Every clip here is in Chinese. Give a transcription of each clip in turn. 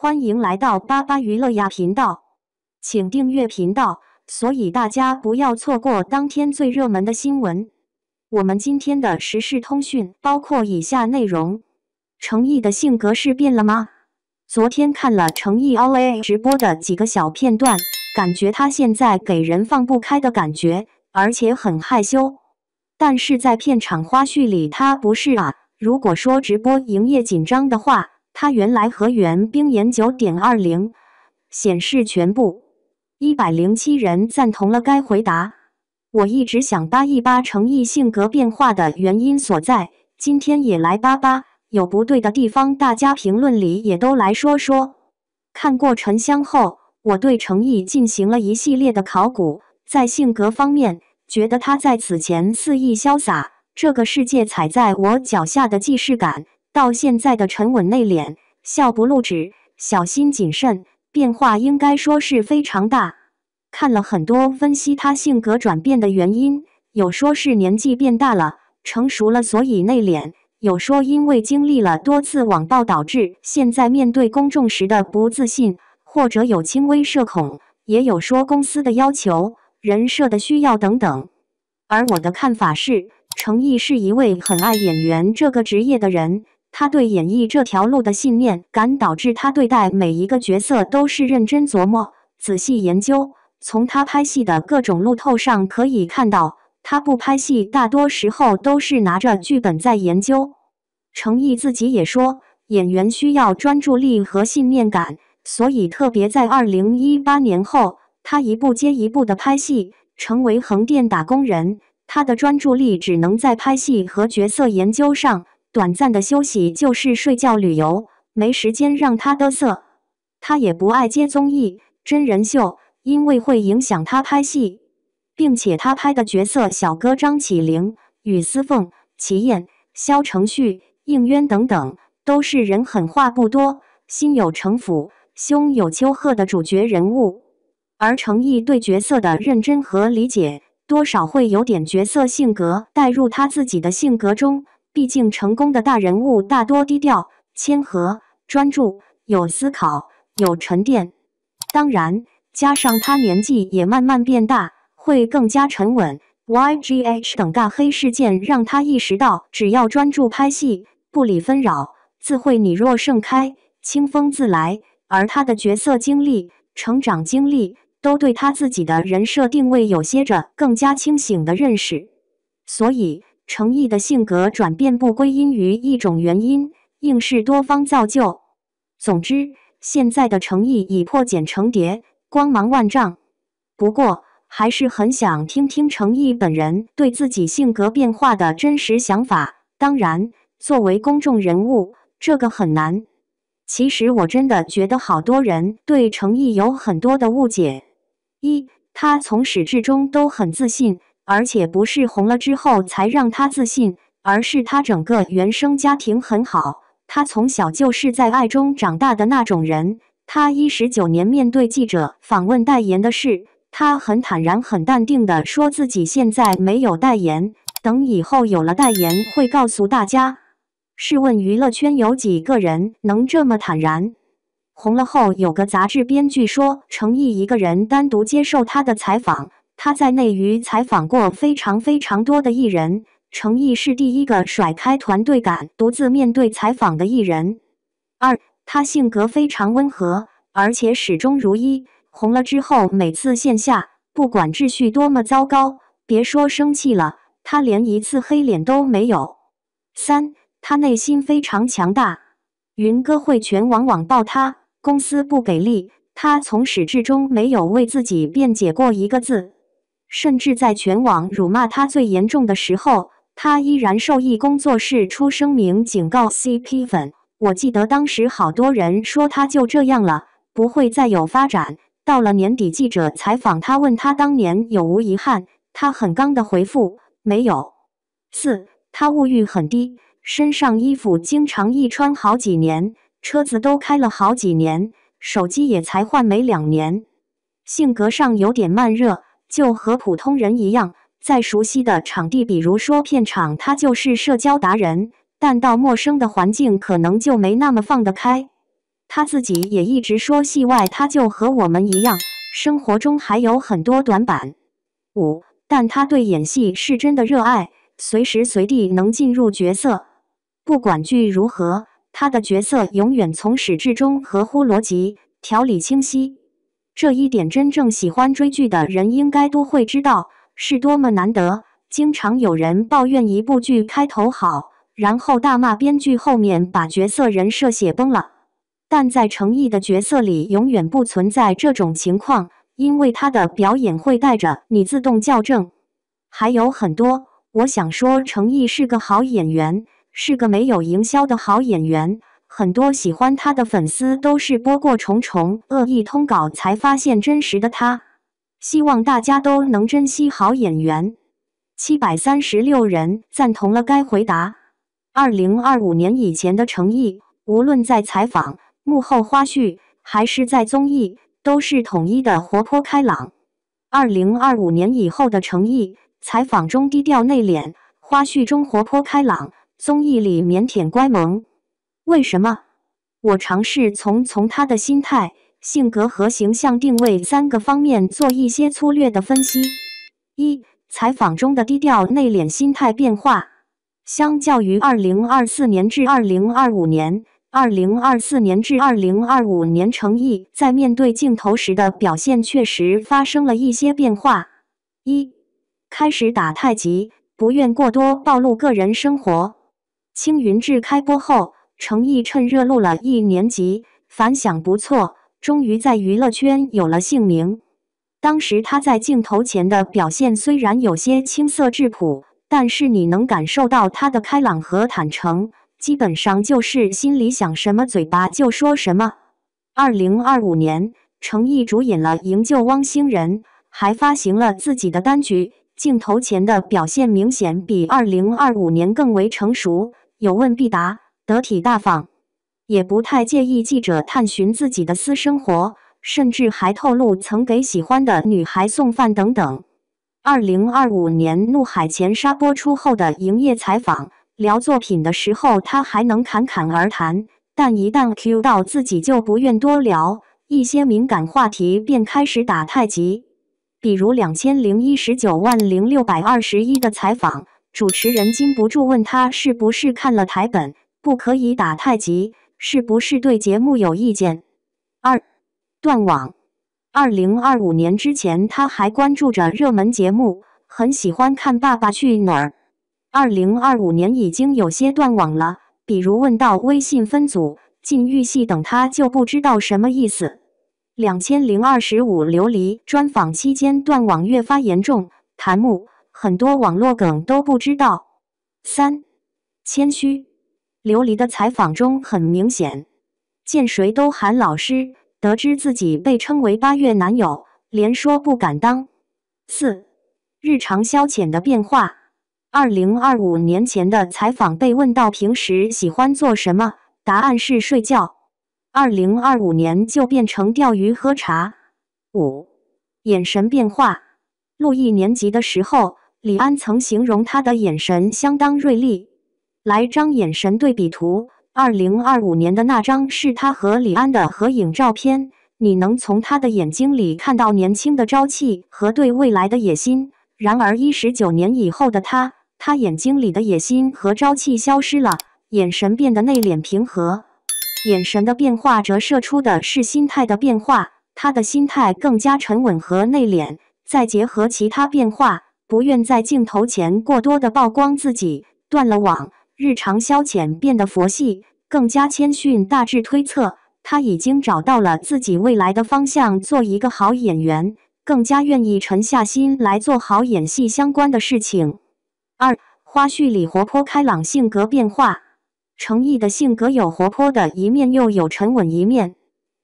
欢迎来到巴巴娱乐呀频道，请订阅频道，所以大家不要错过当天最热门的新闻。我们今天的时事通讯包括以下内容：程毅的性格是变了吗？昨天看了程毅 OA 直播的几个小片段，感觉他现在给人放不开的感觉，而且很害羞。但是在片场花絮里他不是啊。如果说直播营业紧张的话，他原来和袁冰妍 9.20 显示全部107人赞同了该回答。我一直想扒一扒程毅性格变化的原因所在，今天也来扒扒，有不对的地方大家评论里也都来说说。看过沉香后，我对程毅进行了一系列的考古，在性格方面，觉得他在此前肆意潇洒，这个世界踩在我脚下的既视感，到现在的沉稳内敛，笑不露齿，小心谨慎，变化应该说是非常大。看了很多分析他性格转变的原因，有说是年纪变大了，成熟了所以内敛，有说因为经历了多次网暴导致现在面对公众时的不自信，或者有轻微社恐，也有说公司的要求、人设的需要等等。而我的看法是，程毅是一位很爱演员这个职业的人，他对演艺这条路的信念感导致他对待每一个角色都是认真琢磨、仔细研究。从他拍戏的各种路透上可以看到，他不拍戏大多时候都是拿着剧本在研究。程毅自己也说，演员需要专注力和信念感，所以特别在2018年后，他一部接一部的拍戏，成为横店打工人。他的专注力只能在拍戏和角色研究上，短暂的休息就是睡觉旅游，没时间让他嘚瑟。他也不爱接综艺、真人秀，因为会影响他拍戏，并且他拍的角色小哥张起灵、雨思凤、齐燕、肖承旭、应渊等等，都是人狠话不多、心有城府、胸有丘壑的主角人物。而程毅对角色的认真和理解，多少会有点角色性格带入他自己的性格中，毕竟成功的大人物大多低调、谦和、专注，有思考，有沉淀。当然，加上他年纪也慢慢变大，会更加沉稳。YGH 等大黑事件让他意识到，只要专注拍戏，不理纷扰，自会你若盛开，清风自来。而他的角色经历、成长经历，都对他自己的人设定位有些着更加清醒的认识。所以，程毅的性格转变不归因于一种原因，应是多方造就。总之，现在的程毅已破茧成蝶，光芒万丈。不过，还是很想听听程毅本人对自己性格变化的真实想法。当然，作为公众人物，这个很难。其实我真的觉得好多人对程毅有很多的误解。一，他从始至终都很自信，而且不是红了之后才让他自信，而是他整个原生家庭很好，他从小就是在爱中长大的那种人。他19年面对记者访问代言的事，他很坦然很淡定地说自己现在没有代言，等以后有了代言会告诉大家。试问娱乐圈有几个人能这么坦然？红了后，有个杂志编剧说，程毅一个人单独接受他的采访，他在内娱采访过非常多的艺人，程毅是第一个甩开团队感独自面对采访的艺人。二，他性格非常温和，而且始终如一，红了之后每次线下，不管秩序多么糟糕，别说生气了，他连一次黑脸都没有。三，他内心非常强大，云歌会全网网暴他，公司不给力，他从始至终没有为自己辩解过一个字，甚至在全网辱骂他最严重的时候，他依然授意工作室出声明警告 CP 粉。我记得当时好多人说他就这样了，不会再有发展。到了年底记者采访他，问他当年有无遗憾，他很刚的回复，没有。四，他物欲很低，身上衣服经常一穿好几年，车子都开了好几年，手机也才换没2年。性格上有点慢热，就和普通人一样，在熟悉的场地，比如说片场，他就是社交达人，但到陌生的环境可能就没那么放得开。他自己也一直说戏外他就和我们一样，生活中还有很多短板。5. 但他对演戏是真的热爱，随时随地能进入角色。不管剧如何，他的角色永远从始至终合乎逻辑，条理清晰。这一点真正喜欢追剧的人应该都会知道，是多么难得。经常有人抱怨一部剧开头好，然后大骂编剧后面把角色人设写崩了。但在程毅的角色里永远不存在这种情况，因为他的表演会带着你自动校正。还有很多，我想说程毅是个好演员，是个没有营销的好演员。很多喜欢他的粉丝都是播过重重恶意通稿才发现真实的他。希望大家都能珍惜好演员。736人赞同了该回答。2025年以前的程毅，无论在采访、幕后花絮，还是在综艺，都是统一的活泼开朗。2025年以后的程毅，采访中低调内敛，花絮中活泼开朗，综艺里腼腆乖萌。为什么？我尝试从他的心态、性格和形象定位3个方面做一些粗略的分析。1. 采访中的低调内敛心态变化。相较于2024年至2025年，2024年至2025年程毅在面对镜头时的表现确实发生了一些变化。1. 开始打太极，不愿过多暴露个人生活。青云志开播后，程毅趁热录了1年级，反响不错，终于在娱乐圈有了姓名。当时他在镜头前的表现虽然有些青涩质朴，但是你能感受到他的开朗和坦诚，基本上就是心里想什么嘴巴就说什么。2025年，程毅主演了《营救汪星人》，还发行了自己的单曲，镜头前的表现明显比2025年更为成熟，有问必答，得体大方，也不太介意记者探寻自己的私生活，甚至还透露曾给喜欢的女孩送饭等等。2025年怒海潜沙播出后的营业采访，聊作品的时候他还能侃侃而谈，但一旦 Q 到自己就不愿多聊，一些敏感话题便开始打太极。比如20190621的采访，主持人禁不住问他是不是看了台本，不可以打太极，是不是对节目有意见。2. 断网。2025年之前他还关注着热门节目，很喜欢看《爸爸去哪儿》。2025年已经有些断网了，比如问到微信分组、禁欲系等他就不知道什么意思。2025琉璃专访期间断网越发严重，弹幕很多网络梗都不知道。3. 谦虚。琉璃的采访中很明显，见谁都喊老师，得知自己被称为8月男友，连说不敢当。4. 日常消遣的变化。2025年前的采访被问到平时喜欢做什么，答案是睡觉。2025年就变成钓鱼喝茶。5. 眼神变化。录1年级的时候，李安曾形容他的眼神相当锐利。来张眼神对比图，2025年的那张是他和李安的合影照片，你能从他的眼睛里看到年轻的朝气和对未来的野心。然而19年以后的他眼睛里的野心和朝气消失了，眼神变得内敛平和。眼神的变化折射出的是心态的变化，他的心态更加沉稳和内敛，再结合其他变化，不愿在镜头前过多的曝光自己，断了网，日常消遣变得佛系，更加谦逊。大致推测，他已经找到了自己未来的方向，做一个好演员，更加愿意沉下心来做好演戏相关的事情。2. 花絮里活泼开朗性格变化。程毅的性格有活泼的一面，又有沉稳一面。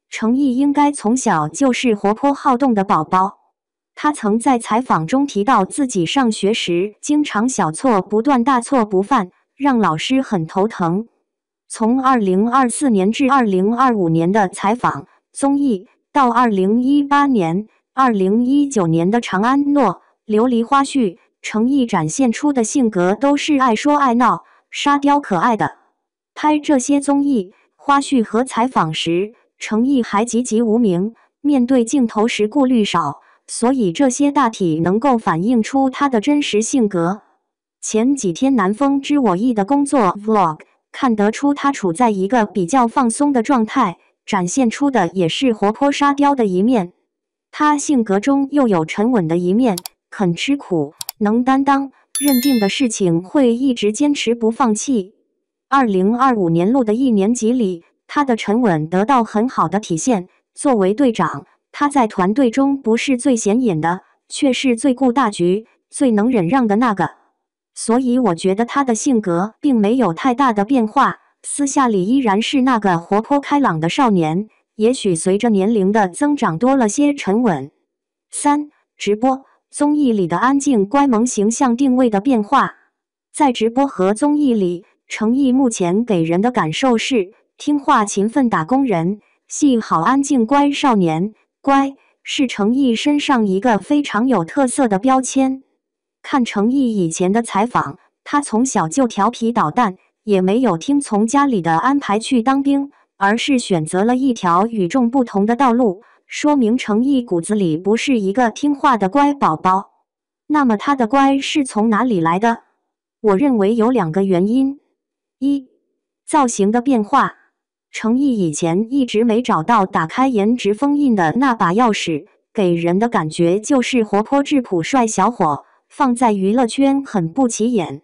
程毅应该从小就是活泼好动的宝宝。他曾在采访中提到自己上学时经常小错不断大错不犯，让老师很头疼。从2024年至2025年的采访、综艺，到2018年、2019年的长安诺、琉璃花絮，程毅展现出的性格都是爱说爱闹、沙雕可爱的。拍这些综艺花絮和采访时，程毅还籍籍无名，面对镜头时顾虑少，所以这些大体能够反映出他的真实性格。前几天南风知我意的工作 vlog 看得出他处在一个比较放松的状态，展现出的也是活泼沙雕的一面。他性格中又有沉稳的一面，肯吃苦，能担当，认定的事情会一直坚持不放弃。2025年录的1年级里，他的沉稳得到很好的体现。作为队长，他在团队中不是最显眼的，却是最顾大局、最能忍让的那个。所以我觉得他的性格并没有太大的变化，私下里依然是那个活泼开朗的少年，也许随着年龄的增长多了些沉稳。3. 直播综艺里的安静乖萌形象定位的变化。在直播和综艺里，程毅目前给人的感受是听话勤奋打工人，戏好安静乖少年。乖是程毅身上一个非常有特色的标签。看程毅以前的采访，他从小就调皮捣蛋，也没有听从家里的安排去当兵，而是选择了一条与众不同的道路，说明程毅骨子里不是一个听话的乖宝宝。那么他的乖是从哪里来的？我认为有2个原因。1. 造型的变化。程毅以前一直没找到打开颜值封印的那把钥匙，给人的感觉就是活泼质朴帅小伙，放在娱乐圈很不起眼。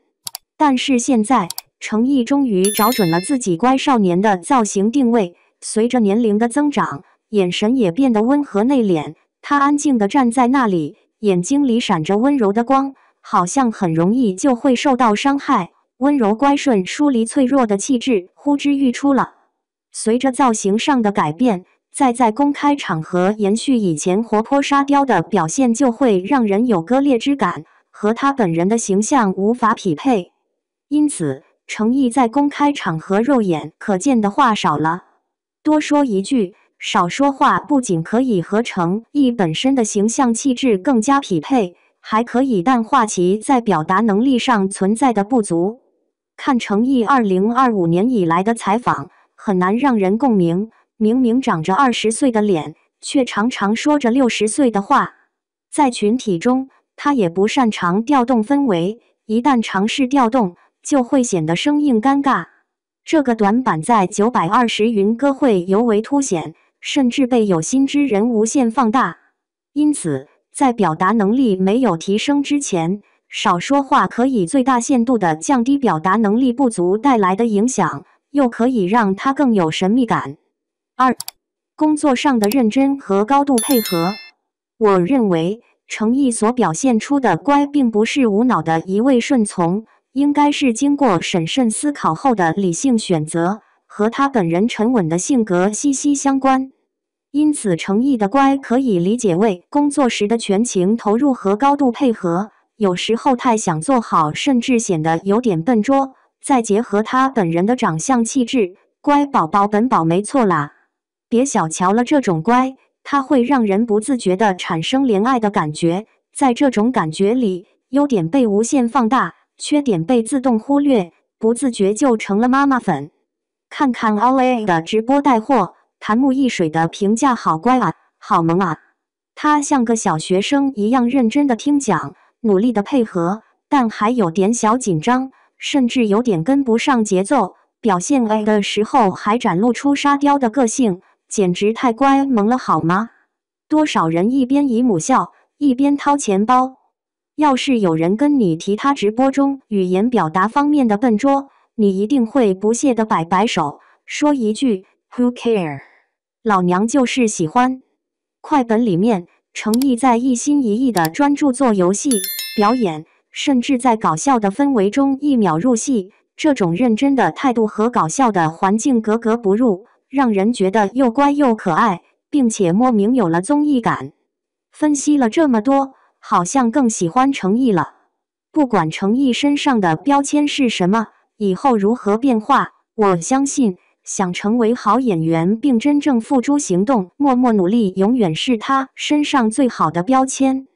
但是现在，程毅终于找准了自己乖少年的造型定位，随着年龄的增长，眼神也变得温和内敛。他安静地站在那里，眼睛里闪着温柔的光，好像很容易就会受到伤害。温柔乖顺、疏离脆弱的气质呼之欲出了。随着造型上的改变，在公开场合延续以前活泼沙雕的表现，就会让人有割裂之感，和他本人的形象无法匹配。因此，程毅在公开场合肉眼可见的话少了。多说一句，少说话，不仅可以和程毅本身的形象气质更加匹配，还可以淡化其在表达能力上存在的不足。看程毅2025年以来的采访，很难让人共鸣。明明长着20岁的脸，却常常说着60岁的话。在群体中，他也不擅长调动氛围，一旦尝试调动，就会显得生硬尴尬。这个短板在920云歌会尤为凸显，甚至被有心之人无限放大。因此，在表达能力没有提升之前，少说话可以最大限度地降低表达能力不足带来的影响，又可以让他更有神秘感。2. 工作上的认真和高度配合。我认为，程毅所表现出的乖并不是无脑的一味顺从，应该是经过审慎思考后的理性选择，和他本人沉稳的性格息息相关。因此，程毅的乖可以理解为工作时的全情投入和高度配合，有时候太想做好，甚至显得有点笨拙。再结合他本人的长相气质，乖宝宝本宝没错啦。别小瞧了这种乖，它会让人不自觉地产生怜爱的感觉。在这种感觉里，优点被无限放大，缺点被自动忽略，不自觉就成了妈妈粉。看看 Olay 的直播带货，弹幕一水的评价好乖啊，好萌啊。他像个小学生一样认真地听讲，努力地配合，但还有点小紧张，甚至有点跟不上节奏。表现 A 的时候还展露出沙雕的个性，简直太乖萌了好吗？多少人一边姨母笑，一边掏钱包。要是有人跟你提他直播中语言表达方面的笨拙，你一定会不屑地摆摆手，说一句 Who care？ 老娘就是喜欢。快本里面，程毅在一心一意地专注做游戏、表演，甚至在搞笑的氛围中一秒入戏。这种认真的态度和搞笑的环境格格不入，让人觉得又乖又可爱，并且莫名有了综艺感。分析了这么多，好像更喜欢程毅了。不管程毅身上的标签是什么，以后如何变化，我相信想成为好演员并真正付诸行动，默默努力，永远是他身上最好的标签。